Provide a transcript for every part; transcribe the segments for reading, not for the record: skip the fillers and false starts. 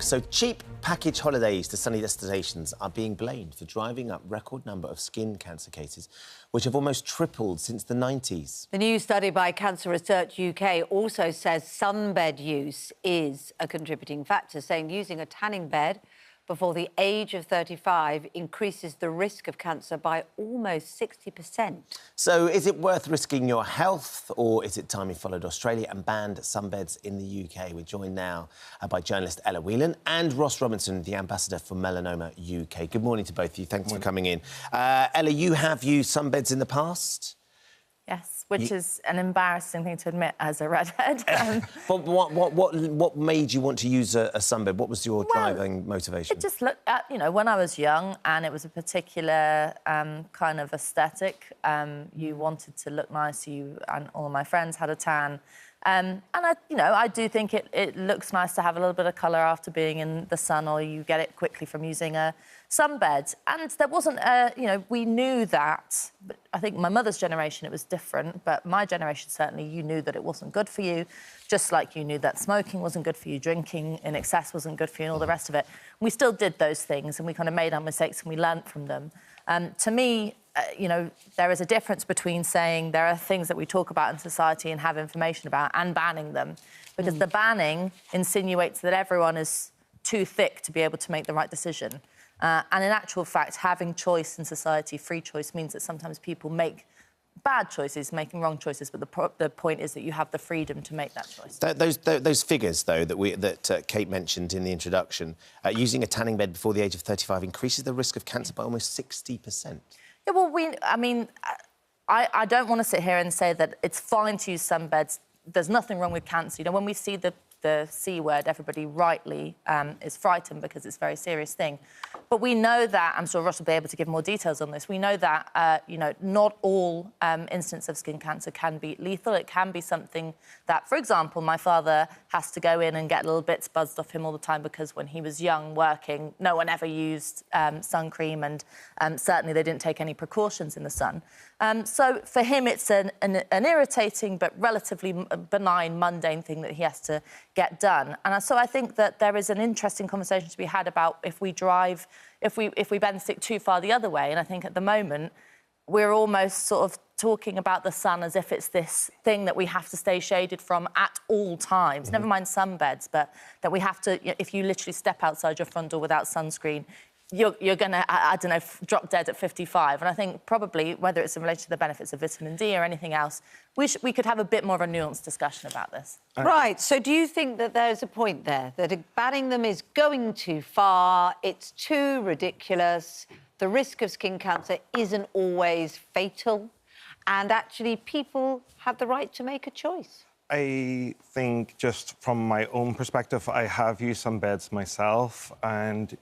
So cheap package holidays to sunny destinations are being blamed for driving up record number of skin cancer cases, which have almost tripled since the 90s. The new study by Cancer Research UK also says sunbed use is a contributing factor, saying using a tanning bed before the age of 35 increases the risk of cancer by almost 60%. So is it worth risking your health, or is it time we followed Australia and banned sunbeds in the UK? We're joined now by journalist Ella Whelan and Ross Robinson, the ambassador for Melanoma UK. Good morning to both of you. Thanks for coming in. Ella, you have used sunbeds in the past? Yes, which is an embarrassing thing to admit as a redhead. But what made you want to use a sunbed? What was your driving motivation? It just looked at, you know, when I was young and it was a particular kind of aesthetic. You wanted to look nice, you and all my friends had a tan. And I do think it looks nice to have a little bit of colour after being in the sun, or you get it quickly from using a sunbed. And there wasn't we knew that, but I think my mother's generation, it was different, but my generation, certainly, you knew that it wasn't good for you, just like you knew that smoking wasn't good for you, drinking in excess wasn't good for you, and all the rest of it. We still did those things, and we kind of made our mistakes and we learnt from them. To me, there is a difference between saying there are things that we talk about in society and have information about and banning them, because the banning insinuates that everyone is too thick to be able to make the right decision. And in actual fact, having choice in society, free choice, means that sometimes people make bad choices, making wrong choices, but the point is that you have the freedom to make that choice. Those figures, though, that Kate mentioned in the introduction, using a tanning bed before the age of 35 increases the risk of cancer by almost 60%. Yeah, well, I don't want to sit here and say that it's fine to use sunbeds. There's nothing wrong with cancer. You know, when we see the C word, everybody rightly is frightened because it's a very serious thing. But we know that, I'm sure Ross will be able to give more details on this, we know that, not all instances of skin cancer can be lethal. It can be something that, for example, my father has to go in and get little bits buzzed off him all the time because when he was young, working, no one ever used sun cream, and certainly they didn't take any precautions in the sun. So for him, it's an irritating but relatively benign, mundane thing that he has to get done. And so I think that there is an interesting conversation to be had about if we bend stick too far the other way. And I think at the moment, we're almost sort of talking about the sun as if it's this thing that we have to stay shaded from at all times. Never mind sunbeds, but that we have to, if you literally step outside your front door without sunscreen, you're going to, I don't know, drop dead at 55. And I think probably, whether it's in relation to the benefits of vitamin D or anything else, we could have a bit more of a nuanced discussion about this. Right, so do you think that there's a point there, that banning them is going too far, it's too ridiculous, the risk of skin cancer isn't always fatal, and actually people have the right to make a choice? I think, just from my own perspective, I have used sunbeds myself, and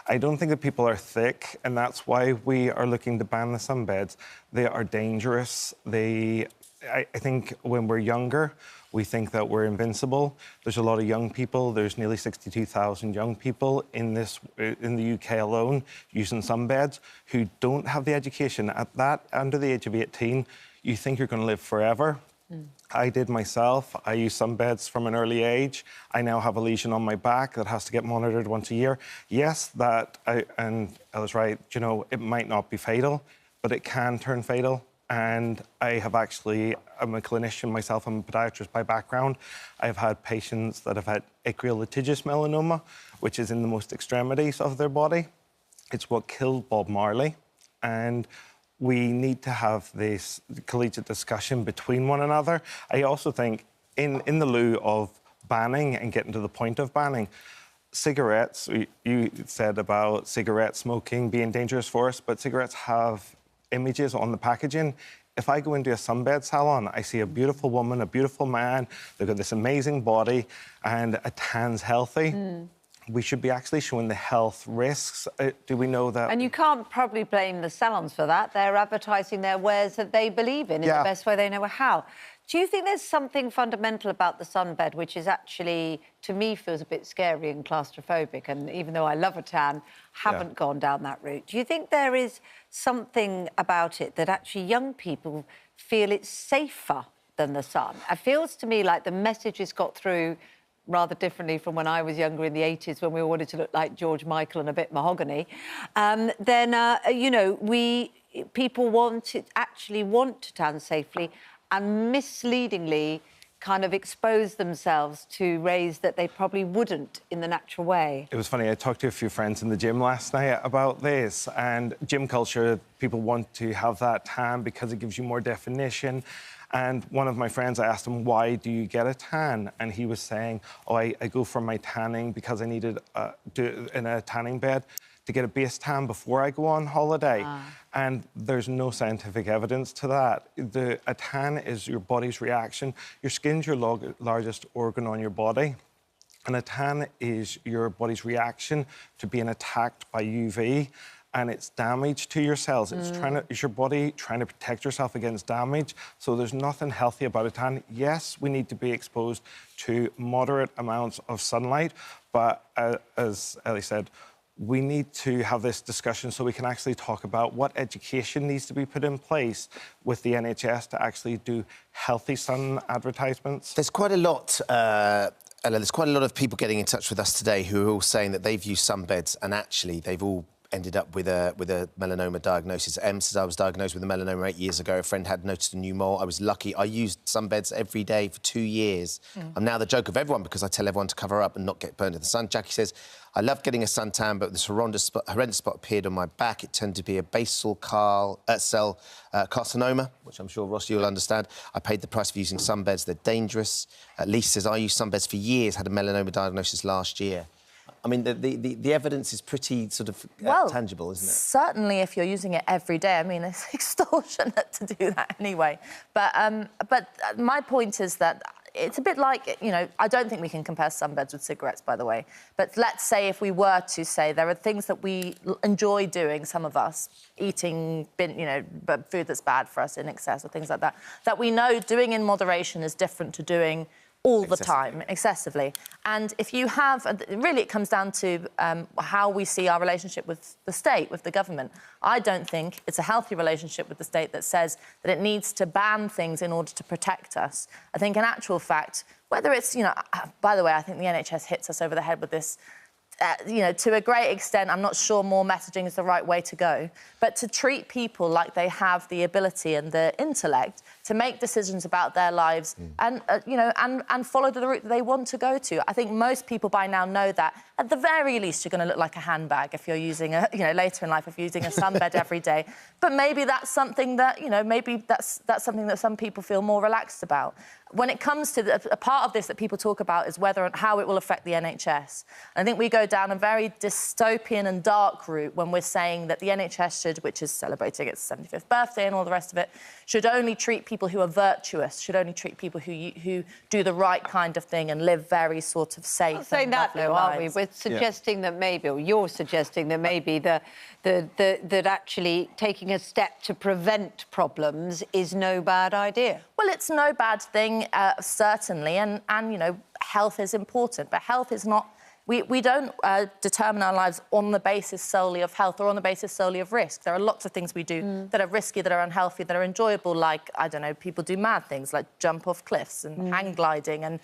I don't think that people are thick, and that's why we are looking to ban the sunbeds. They are dangerous. I think when we're younger, we think that we're invincible. There's a lot of young people. There's nearly 62,000 young people in the UK alone using sunbeds who don't have the education. Under the age of 18, you think you're going to live forever. I did myself. I used sunbeds from an early age. I now have a lesion on my back that has to get monitored once a year. Yes, and I was right, it might not be fatal, but it can turn fatal. And I'm a clinician myself, I'm a podiatrist by background. I've had patients that have had acral litigious melanoma, which is in the most extremities of their body. It's what killed Bob Marley. And we need to have this collegiate discussion between one another. I also think, in the lieu of banning and getting to the point of banning, cigarettes, you said about cigarette smoking being dangerous for us, but cigarettes have images on the packaging. If I go into a sunbed salon, I see a beautiful woman, a beautiful man, they've got this amazing body, and a tan's healthy. We should be actually showing the health risks. Do we know that? And you can't probably blame the salons for that. They're advertising their wares that they believe in the best way they know how. Do you think there's something fundamental about the sunbed which is actually, to me, feels a bit scary and claustrophobic, and even though I love a tan, haven't gone down that route? Do you think there is something about it that actually young people feel it's safer than the sun? It feels to me like the message has got through rather differently from when I was younger in the 80s, when we all wanted to look like George Michael and a bit mahogany, then, you know, people actually want to tan safely and misleadingly kind of expose themselves to rays that they probably wouldn't in the natural way. It was funny, I talked to a few friends in the gym last night about this, and gym culture, people want to have that tan because it gives you more definition. And one of my friends, I asked him, why do you get a tan? And he was saying, oh, I go for my tanning because I needed in a tanning bed to get a base tan before I go on holiday. And there's no scientific evidence to that. A tan is your body's reaction. Your skin's your largest organ on your body. And a tan is your body's reaction to being attacked by UV. And it's damage to your cells. It's your body trying to protect yourself against damage. So there's nothing healthy about a tan. Yes, we need to be exposed to moderate amounts of sunlight, but as Ellie said, we need to have this discussion so we can actually talk about what education needs to be put in place with the NHS to actually do healthy sun advertisements. There's quite a lot, Ella, there's quite a lot of people getting in touch with us today who are all saying that they've used sunbeds and actually they've all ended up with a melanoma diagnosis. Em says, I was diagnosed with a melanoma 8 years ago. A friend had noticed a new mole. I was lucky. I used sunbeds every day for 2 years. I'm now the joke of everyone because I tell everyone to cover up and not get burned in the sun. Jackie says, I love getting a suntan, but this horrendous spot appeared on my back. It turned to be a basal cell carcinoma, which I'm sure, Ross, you'll understand. I paid the price for using sunbeds. They're dangerous. Lisa says, I used sunbeds for years, had a melanoma diagnosis last year. I mean, the evidence is pretty sort of tangible, isn't it? Certainly, if you're using it every day. I mean, it's extortionate to do that anyway. But my point is that it's a bit like, you know, I don't think we can compare sunbeds with cigarettes, by the way. But let's say if we were to say there are things that we enjoy doing, some of us, eating, you know, food that's bad for us in excess or things like that, that we know doing in moderation is different to doing all the time, excessively. And if you have... Really, it comes down to how we see our relationship with the state, with the government. I don't think it's a healthy relationship with the state that says that it needs to ban things in order to protect us. I think, in actual fact, whether it's, you know... By the way, I think the NHS hits us over the head with this... you know, to a great extent, I'm not sure more messaging is the right way to go, but to treat people like they have the ability and the intellect to make decisions about their lives and, you know, and follow the route that they want to go to. I think most people by now know that, at the very least, you're going to look like a handbag if you're using a, you know, later in life, if you're using a sunbed every day. But maybe that's something that, you know, maybe that's something that some people feel more relaxed about. When it comes to a part of this that people talk about is whether and how it will affect the NHS. And I think we go down a very dystopian and dark route when we're saying that the NHS should, which is celebrating its 75th birthday and all the rest of it, should only treat people who are virtuous, should only treat people who do the right kind of thing and live very sort of safe. We're saying that, though, aren't we? We're suggesting that maybe, or you're suggesting that maybe that actually taking a step to prevent problems is no bad idea. Well, it's no bad thing, certainly, and you know, health is important, but health is not... We don't determine our lives on the basis solely of health or on the basis solely of risk. There are lots of things we do that are risky, that are unhealthy, that are enjoyable, like, I don't know, people do mad things like jump off cliffs and hang gliding and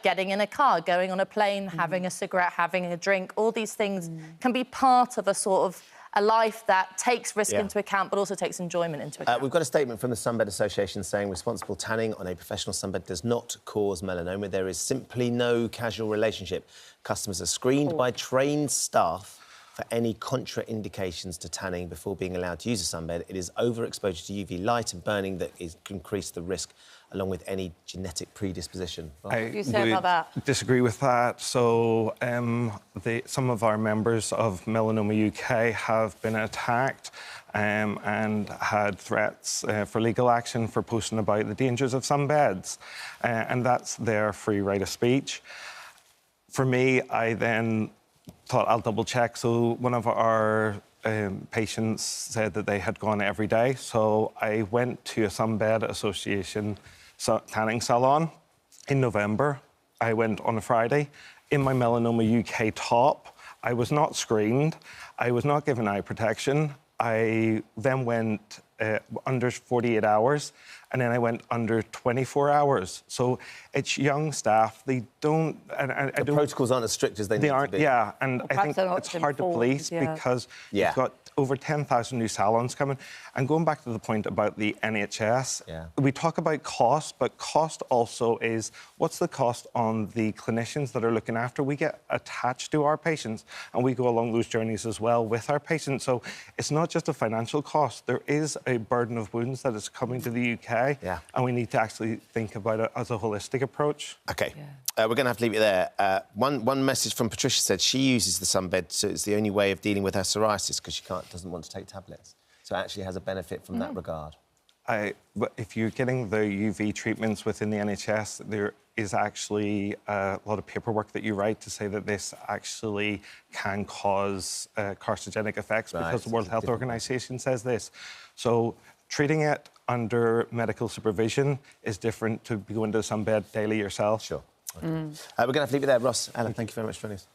getting in a car, going on a plane, having a cigarette, having a drink. All these things can be part of a sort of a life that takes risk into account but also takes enjoyment into account. We've got a statement from the Sunbed Association saying responsible tanning on a professional sunbed does not cause melanoma. There is simply no causal relationship. Customers are screened by trained staff for any contraindications to tanning before being allowed to use a sunbed. It is overexposure to UV light and burning that can increase the risk, along with any genetic predisposition. What do you say about that? Disagree with that. So some of our members of Melanoma UK have been attacked and had threats for legal action for posting about the dangers of sunbeds. And that's their free right of speech. For me, I then thought I'll double-check. So one of our patients said that they had gone every day. So I went to a Sunbed Association tanning salon in November. I went on a Friday in my Melanoma UK top. I was not screened. I was not given eye protection. I then went under 48 hours, and then I went under 24 hours. So it's young staff. They don't... The protocols aren't as strict as they need to be. Yeah, and I think it's hard to police because you've got over 10,000 new salons coming. And going back to the point about the NHS, we talk about cost, but cost also is what's the cost on the clinicians that are looking after. We get attached to our patients and we go along those journeys as well with our patients. So it's not just a financial cost. There is a burden of wounds that is coming to the UK, and we need to actually think about it as a holistic approach. OK. We're going to have to leave it there. One message from Patricia said she uses the Sunbed, so it's the only way of dealing with her psoriasis because she doesn't want to take tablets. So it actually has a benefit from that regard. If you're getting the UV treatments within the NHS, there is actually a lot of paperwork that you write to say that this actually can cause carcinogenic effects because the World Health Organization says this. So treating it under medical supervision is different to going to the Sunbed daily yourself. Sure. Okay. We're going to have to leave it there. Ross, Ella, thank you very much for joining us.